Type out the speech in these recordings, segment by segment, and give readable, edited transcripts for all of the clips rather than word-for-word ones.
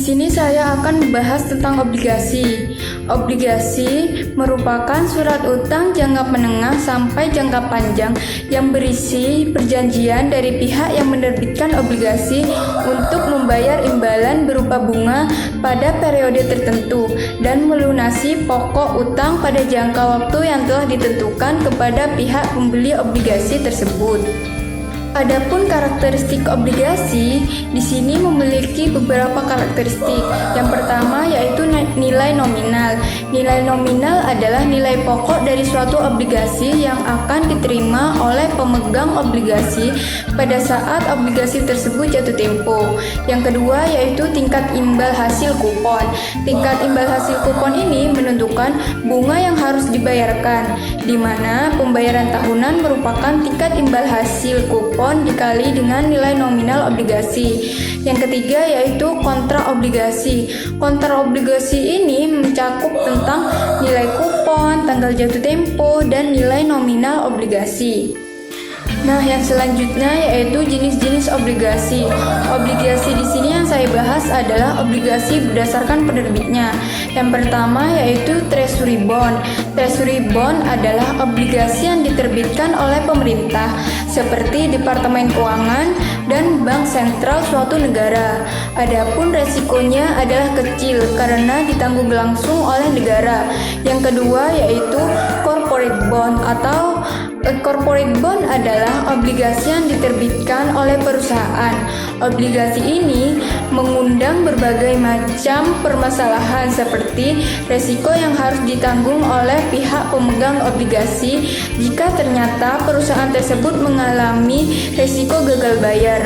sini saya akan membahas tentang obligasi. Obligasi merupakan surat utang jangka menengah sampai jangka panjang yang berisi perjanjian dari pihak yang menerbitkan obligasi untuk membayar imbalan berupa bunga pada periode tertentu dan melunasi pokok utang pada jangka waktu yang telah ditentukan kepada pihak pembeli obligasi tersebut. Adapun karakteristik obligasi di sini memiliki beberapa karakteristik. Yang pertama yaitu nilai nominal. Nilai nominal adalah nilai pokok dari suatu obligasi yang akan diterima oleh pemegang obligasi pada saat obligasi tersebut jatuh tempo. Yang kedua yaitu tingkat imbal hasil kupon. Tingkat imbal hasil kupon ini menentukan bunga yang harus dibayarkan, di mana pembayaran tahunan merupakan tingkat imbal hasil kupon dikali dengan nilai nominal obligasi. Yang ketiga yaitu kontra obligasi. Kontra obligasi ini mencakup tentang nilai kupon, tanggal jatuh tempo, dan nilai nominal obligasi. Nah, yang selanjutnya yaitu jenis-jenis obligasi. Obligasi di sini yang saya bahas adalah obligasi berdasarkan penerbitnya. Yang pertama yaitu treasury bond. Treasury bond adalah obligasi yang diterbitkan oleh pemerintah seperti Departemen Keuangan dan Bank Sentral suatu negara. Adapun resikonya adalah kecil karena ditanggung langsung oleh negara. Yang kedua yaitu corporate bond atau corporate bond adalah obligasi yang diterbitkan oleh perusahaan. Obligasi ini mengundang berbagai macam permasalahan seperti resiko yang harus ditanggung oleh pihak pemegang obligasi jika ternyata perusahaan tersebut mengalami resiko gagal bayar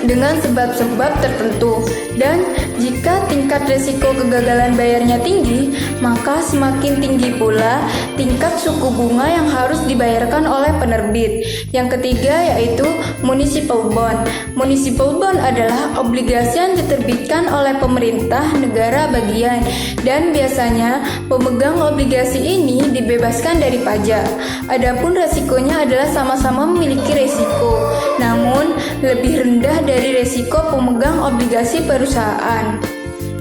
dengan sebab-sebab tertentu, dan jika tingkat risiko kegagalan bayarnya tinggi, maka semakin tinggi pula tingkat suku bunga yang harus dibayarkan oleh penerbit. Yang ketiga yaitu municipal bond. Municipal bond adalah obligasi yang diterbitkan oleh pemerintah negara bagian, dan biasanya pemegang obligasi ini dibebaskan dari pajak. Adapun resikonya adalah sama-sama memiliki resiko, namun lebih rendah dari resiko pemegang obligasi perusahaan.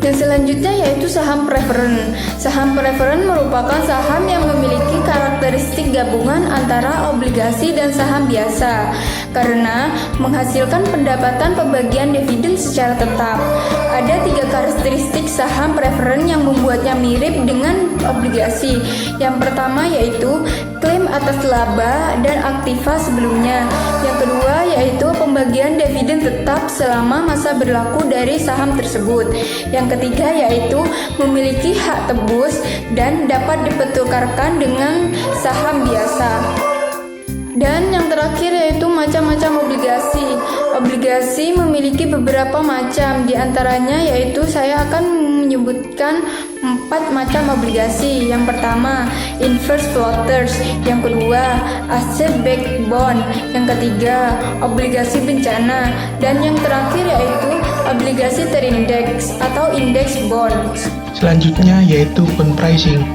Yang selanjutnya yaitu saham preferen. Saham preferen merupakan saham yang memiliki karakteristik gabungan antara obligasi dan saham biasa karena menghasilkan pendapatan pembagian dividen secara tetap. Ada 3 karakteristik saham preferen yang membuatnya mirip dengan obligasi. Yang pertama yaitu klaim atas laba dan aktiva sebelumnya. Yang kedua yaitu pembagian dividen tetap selama masa berlaku dari saham tersebut. Yang ketiga yaitu memiliki hak tebus dan dapat dipertukarkan dengan saham biasa. Dan yang terakhir yaitu macam-macam obligasi. Obligasi memiliki beberapa macam, diantaranya yaitu saya akan menyebutkan 4 macam obligasi. Yang pertama, inverse floaters. Yang kedua, asset backed bond. Yang ketiga, obligasi bencana. Dan yang terakhir yaitu obligasi terindeks atau index bonds. Selanjutnya yaitu bond pricing.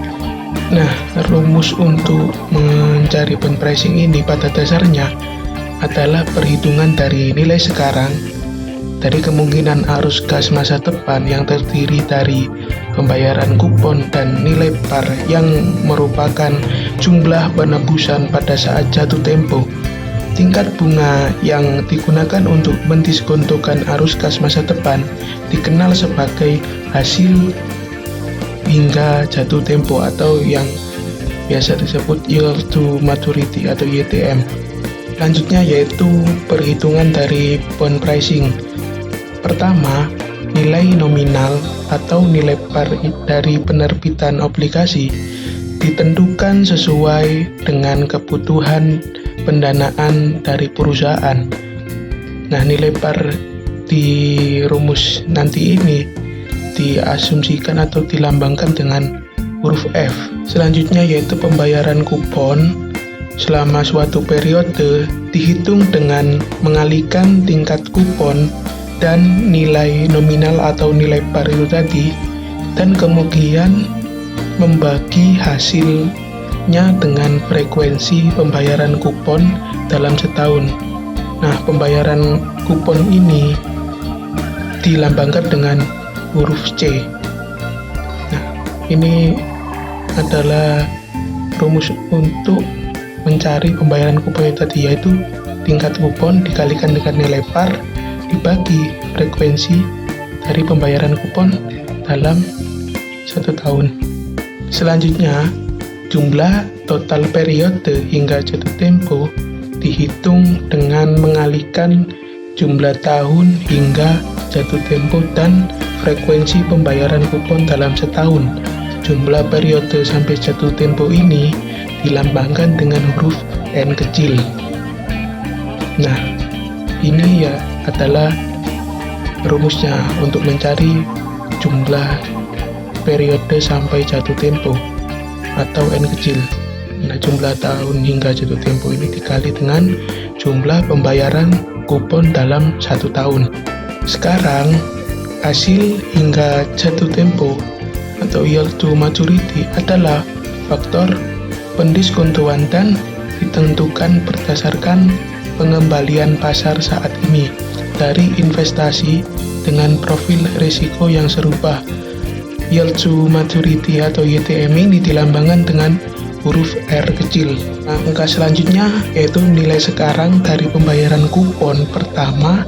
Nah, rumus untuk mencari bond pricing ini pada dasarnya adalah perhitungan dari nilai sekarang dari kemungkinan arus kas masa depan yang terdiri dari pembayaran kupon dan nilai par yang merupakan jumlah penebusan pada saat jatuh tempo. Tingkat bunga yang digunakan untuk mendiskontokan arus kas masa depan dikenal sebagai hasil hingga jatuh tempo atau yang biasa disebut yield to maturity atau YTM. Selanjutnya yaitu perhitungan dari bond pricing. Pertama, nilai nominal atau nilai par dari penerbitan obligasi ditentukan sesuai dengan kebutuhan pendanaan dari perusahaan. Nah, nilai par di rumus nanti ini diasumsikan atau dilambangkan dengan huruf F. Selanjutnya yaitu pembayaran kupon selama suatu periode dihitung dengan mengalihkan tingkat kupon dan nilai nominal atau nilai par itu tadi, dan kemudian membagi hasilnya dengan frekuensi pembayaran kupon dalam setahun. Nah, pembayaran kupon ini dilambangkan dengan huruf C. Nah, ini adalah rumus untuk mencari pembayaran kupon tadi, yaitu tingkat kupon dikalikan dengan nilai par dibagi frekuensi dari pembayaran kupon dalam 1 tahun. Selanjutnya, jumlah total periode hingga jatuh tempo dihitung dengan mengalihkan jumlah tahun hingga jatuh tempo dan frekuensi pembayaran kupon dalam setahun. Jumlah periode sampai jatuh tempo ini dilambangkan dengan huruf N kecil. Nah, ini ya adalah rumusnya untuk mencari jumlah periode sampai jatuh tempo atau N kecil. Nah, jumlah tahun hingga jatuh tempo ini dikali dengan jumlah pembayaran kupon dalam 1 tahun. Sekarang, hasil hingga jatuh tempo atau yield to maturity adalah faktor pendiskontoan dan ditentukan berdasarkan pengembalian pasar saat ini dari investasi dengan profil risiko yang serupa. Yield to maturity atau YTM ini dilambangkan dengan huruf R kecil. Nah, angka selanjutnya yaitu nilai sekarang dari pembayaran kupon pertama,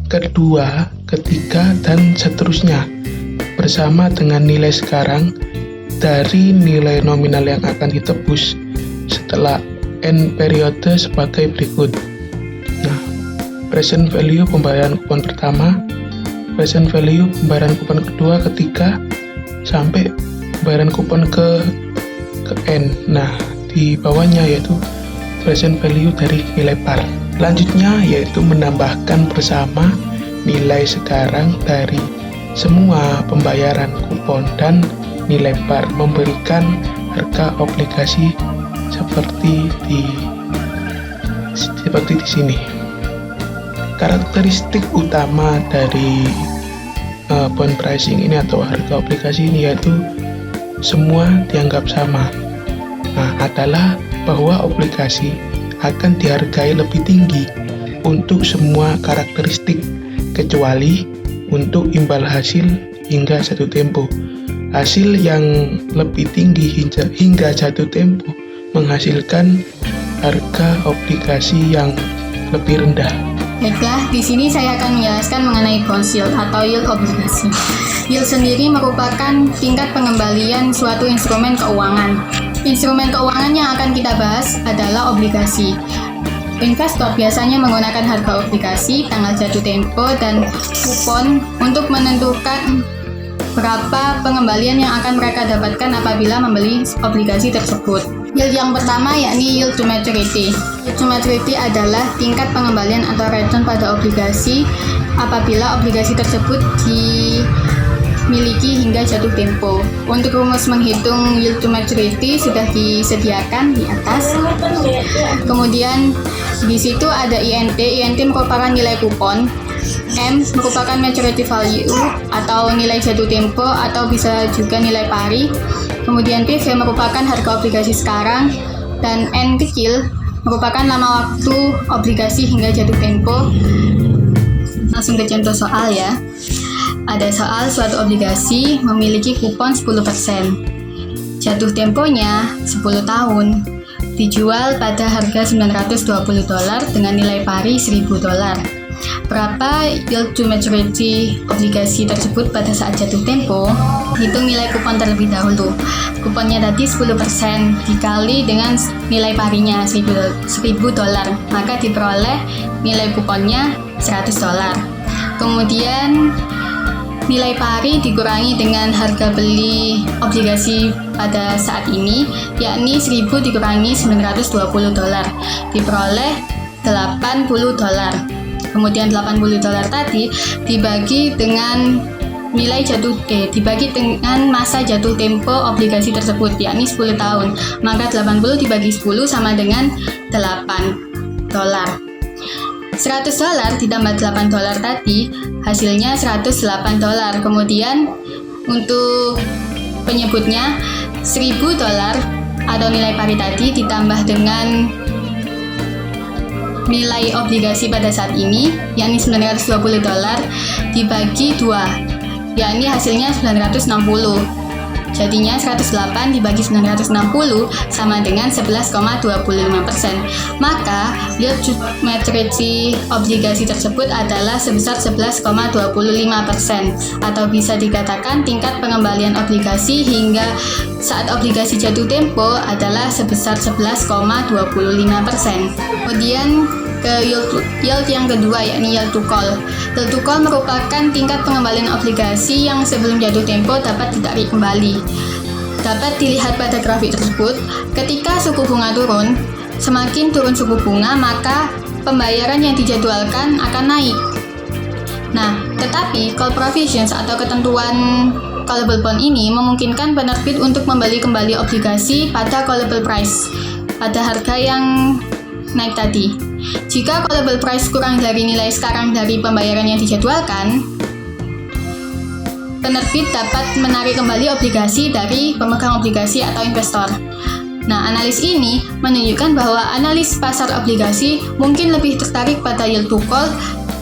kedua, ketiga, dan seterusnya bersama dengan nilai sekarang dari nilai nominal yang akan ditebus setelah N periode sebagai berikut. Nah, present value pembayaran kupon pertama, present value pembayaran kupon kedua, ketiga, sampai pembayaran kupon ke N. Nah, di bawahnya yaitu present value dari nilai par. Selanjutnya yaitu menambahkan bersama nilai sekarang dari semua pembayaran kupon dan nilai par, memberikan harga obligasi seperti di sini. Karakteristik utama dari bond pricing ini atau harga obligasi ini yaitu semua dianggap sama. Nah, adalah bahwa obligasi akan dihargai lebih tinggi untuk semua karakteristik kecuali untuk imbal hasil hingga jatuh tempo. Hasil yang lebih tinggi hingga jatuh tempo menghasilkan harga obligasi yang lebih rendah. Baiklah, di sini saya akan menjelaskan mengenai bond yield atau yield obligasi. Yield sendiri merupakan tingkat pengembalian suatu instrumen keuangan. Instrumen keuangan yang akan kita bahas adalah obligasi. Investor biasanya menggunakan harga obligasi, tanggal jatuh tempo, dan kupon untuk menentukan berapa pengembalian yang akan mereka dapatkan apabila membeli obligasi tersebut. Yield yang pertama yakni yield to maturity. Yield to maturity adalah tingkat pengembalian atau return pada obligasi apabila obligasi tersebut dimiliki hingga jatuh tempo. Untuk rumus menghitung yield to maturity sudah disediakan di atas. Kemudian di situ ada INT. INT merupakan nilai kupon. M merupakan maturity value atau nilai jatuh tempo atau bisa juga nilai pari. Kemudian PV merupakan harga obligasi sekarang, dan N kecil merupakan lama waktu obligasi hingga jatuh tempo. Langsung ke contoh soal ya. Ada soal suatu obligasi memiliki kupon 10%. Jatuh temponya 10 tahun. Dijual pada harga $920 dengan nilai pari $1.000. Berapa yield to maturity obligasi tersebut pada saat jatuh tempo? Hitung nilai kupon terlebih dahulu. Kuponnya tadi 10% dikali dengan nilai parinya $1.000, maka diperoleh nilai kuponnya $100. Kemudian nilai pari dikurangi dengan harga beli obligasi pada saat ini, yakni 1.000 dikurangi $920, diperoleh $80. Kemudian $80 tadi dibagi dengan dibagi dengan masa jatuh tempo obligasi tersebut, yakni 10 tahun. Maka 80 dibagi 10 sama dengan $8. $100 ditambah $8 tadi hasilnya $108. Kemudian untuk penyebutnya $1.000 atau nilai pari tadi ditambah dengan nilai obligasi pada saat ini, yakni $920, dibagi 2, yakni hasilnya 960. Jadinya 108 dibagi 960 sama dengan 11,25%. Maka yield to maturity obligasi tersebut adalah sebesar 11,25%, atau bisa dikatakan tingkat pengembalian obligasi hingga saat obligasi jatuh tempo adalah sebesar 11,25%. Kemudian ke yield yang kedua, yakni yield to call. Yield to call merupakan tingkat pengembalian obligasi yang sebelum jatuh tempo dapat ditarik kembali. Dapat dilihat pada grafik tersebut, ketika suku bunga turun, semakin turun suku bunga maka pembayaran yang dijadwalkan akan naik. Nah, tetapi call provisions atau ketentuan callable bond ini memungkinkan penerbit untuk membeli kembali obligasi pada callable price, pada harga yang naik tadi. Jika callable price kurang dari nilai sekarang dari pembayaran yang dijadwalkan, penerbit dapat menarik kembali obligasi dari pemegang obligasi atau investor. Nah, analis ini menunjukkan bahwa analis pasar obligasi mungkin lebih tertarik pada yield to call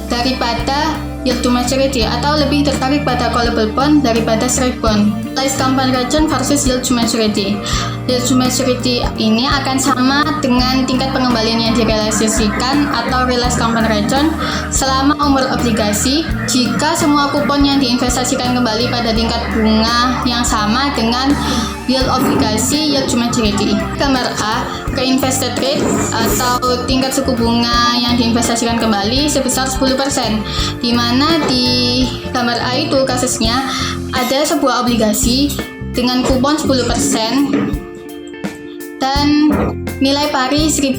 daripada yield to maturity, atau lebih tertarik pada callable bond daripada straight bond. Realized coupon return versus yield to maturity. Yield to maturity ini akan sama dengan tingkat pengembalian yang direalisasikan atau realized coupon return selama umur obligasi jika semua kupon yang diinvestasikan kembali pada tingkat bunga yang sama dengan yield obligasi yield to maturity. Gambar A, reinvested rate atau tingkat suku bunga yang diinvestasikan kembali sebesar 10%, di mana di gambar A itu kasusnya ada sebuah obligasi dengan kupon 10% dan nilai pari $1.000.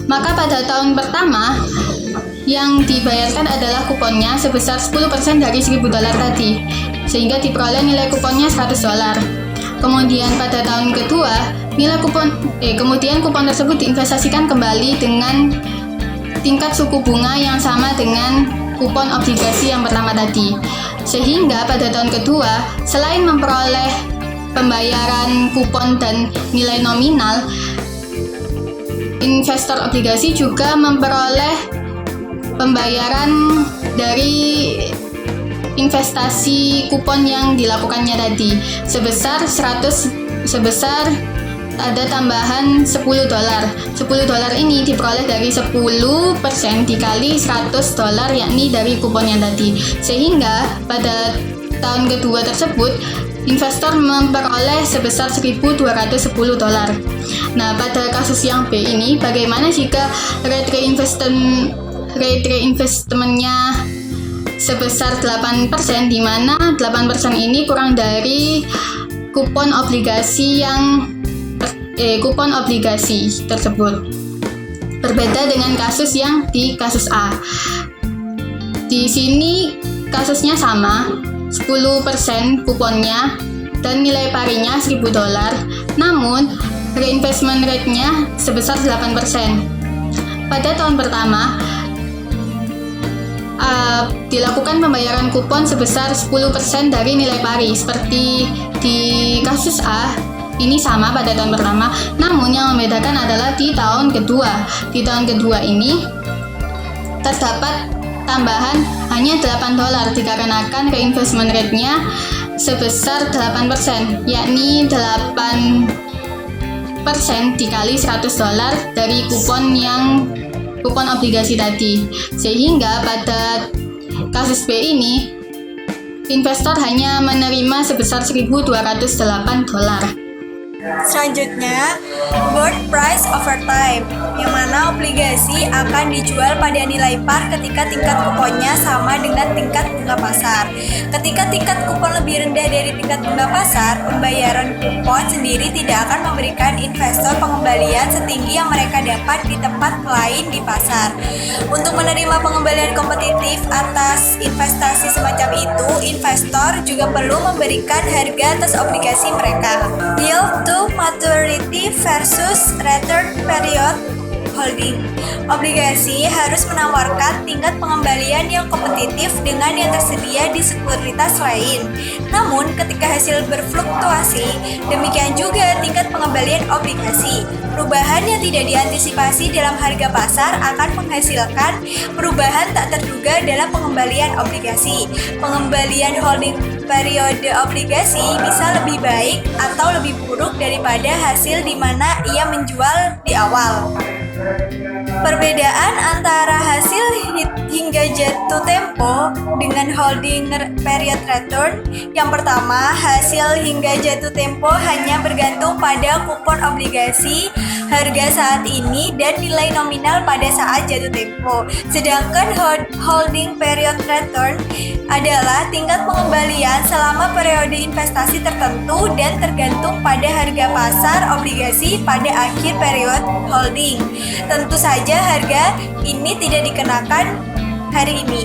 Maka pada tahun pertama yang dibayarkan adalah kuponnya sebesar 10% dari $1.000 tadi, sehingga diperoleh nilai kuponnya $100. Kemudian pada tahun kedua, kemudian kupon tersebut diinvestasikan kembali dengan tingkat suku bunga yang sama dengan kupon obligasi yang pertama tadi. Sehingga pada tahun kedua, selain memperoleh pembayaran kupon dan nilai nominal, investor obligasi juga memperoleh pembayaran dari investasi kupon yang dilakukannya tadi sebesar ada tambahan $10. $10 ini diperoleh dari 10% dikali $100, yakni dari kupon yang tadi. Sehingga pada tahun kedua tersebut investor memperoleh sebesar $1.210. Nah, pada kasus yang B ini, bagaimana jika rate reinvestmentnya sebesar 8%, di mana 8% ini kurang dari kupon obligasi tersebut. Berbeda dengan kasus yang di kasus A. Di sini kasusnya sama, 10% kuponnya dan nilai parinya $1.000, namun reinvestment rate-nya sebesar 8%. Pada tahun pertama, dilakukan pembayaran kupon sebesar 10% dari nilai pari. Seperti di kasus A, ini sama pada tahun pertama, namun yang membedakan adalah di tahun kedua. Di tahun kedua ini terdapat tambahan hanya $8 dikarenakan reinvestment rate-nya sebesar 8%, yakni 8% dikali $100 dari kupon obligasi tadi. Sehingga pada kasus B ini investor hanya menerima sebesar $1.208. Selanjutnya, board price over time, yang mana obligasi akan dijual pada nilai par ketika tingkat kuponnya sama dengan tingkat bunga pasar. Ketika tingkat kupon lebih rendah dari tingkat bunga pasar, pembayaran kupon sendiri tidak akan memberikan investor pengembalian setinggi yang mereka dapat di tempat lain di pasar. Untuk menerima pengembalian kompetitif atas investasi semacam itu, investor juga perlu memberikan harga atas obligasi mereka. Yield to maturity versus return period holding obligasi harus menawarkan tingkat pengembalian yang kompetitif dengan yang tersedia di sekuritas lain. Namun, ketika hasil berfluktuasi, demikian juga tingkat pengembalian obligasi. Perubahan yang tidak diantisipasi dalam harga pasar akan menghasilkan perubahan tak terduga dalam pengembalian obligasi. Pengembalian holding periode obligasi bisa lebih baik atau lebih buruk daripada hasil di mana ia menjual di awal. Perbedaan antara hasil hingga jatuh tempo dengan holding period return. Yang pertama, hasil hingga jatuh tempo hanya bergantung pada kupon obligasi, harga saat ini, dan nilai nominal pada saat jatuh tempo. Sedangkan holding period return adalah tingkat pengembalian selama periode investasi tertentu dan tergantung pada harga pasar obligasi pada akhir periode holding. Tentu saja harga ini tidak dikenakan hari ini.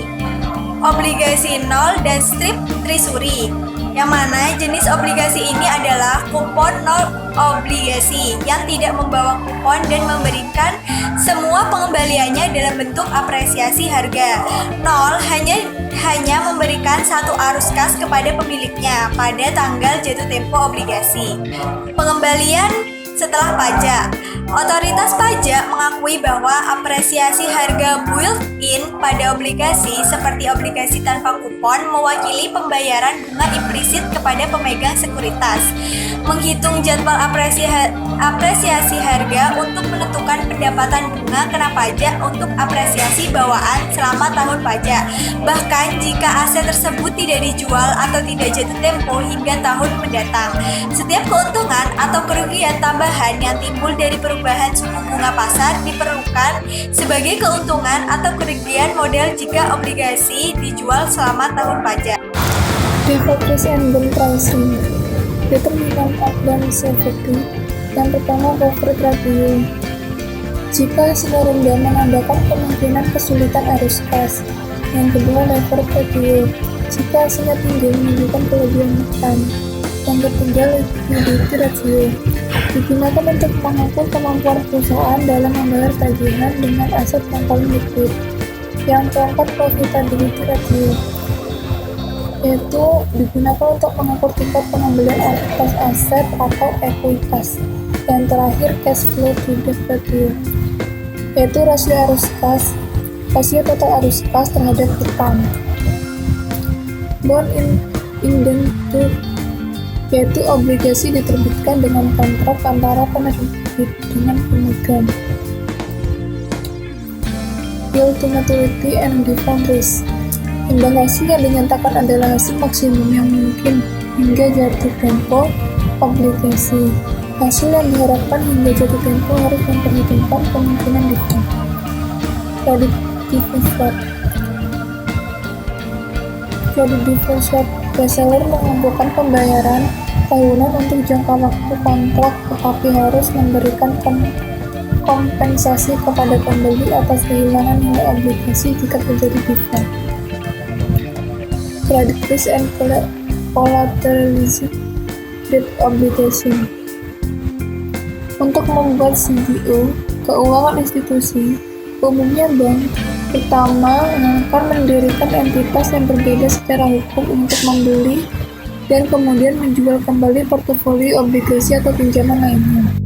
Obligasi nol dan strip treasury, yang mana jenis obligasi ini adalah kupon nol obligasi yang tidak membawa kupon dan memberikan semua pengembaliannya dalam bentuk apresiasi harga. Nol hanya memberikan satu arus kas kepada pemiliknya pada tanggal jatuh tempo obligasi. Pengembalian setelah pajak. Otoritas pajak mengakui bahwa apresiasi harga built-in pada obligasi seperti obligasi tanpa kupon mewakili pembayaran bunga implisit kepada pemegang sekuritas. Menghitung jadwal apresiasi harga untuk menentukan pendapatan bunga kena pajak untuk apresiasi bawaan selama tahun pajak. Bahkan jika aset tersebut tidak dijual atau tidak jatuh tempo hingga tahun mendatang. Setiap keuntungan atau kerugian tambahan yang timbul dari perubahan suku bunga pasar diperlukan sebagai keuntungan atau kerugian modal jika obligasi dijual selama tahun pajak. Leverage and bond pricing. Determinant of bond safety. Yang pertama, leverage ratio. Jika hasilnya rendah menandakan kemungkinan kesulitan arus kas. Yang kedua, leverage ratio. Jika hasilnya tinggi menunjukkan kelebihan utang. Yang ketiga, liquidity ratio. Digunakan untuk mengukur kemampuan perusahaan dalam membayar tagihan dengan aset yang paling liquid. Yang keempat, profitability ratio, yaitu digunakan untuk mengukur tingkat pengembalian atas aset atau ekuitas. Yang terakhir, cash flow to debt ratio, yaitu rasio total arus kas terhadap utang. Bond indenture, yaitu obligasi diterbitkan dengan kontrak antara penerbit dengan pemegang. Yield to maturity and default risk. Imbal hasil yang dinyatakan adalah hasil maksimum yang mungkin hingga jatuh tempo obligasi. Hasil yang diharapkan hingga jatuh tempo harus memperhitungkan kemungkinan default. Credit default swap. Credit default swap, reseller mengumpulkan pembayaran tahunan untuk jangka waktu kontrak tetapi harus memberikan kompensasi kepada pembeli atas kehilangan nilai obligasi jika terjadi default. Credit risk and collateralized debt obligation. Untuk membuat CDO, keuangan institusi, umumnya bank, pertama akan mendirikan entitas yang berbeda secara hukum untuk membeli dan kemudian menjual kembali portofolio obligasi atau pinjaman lainnya.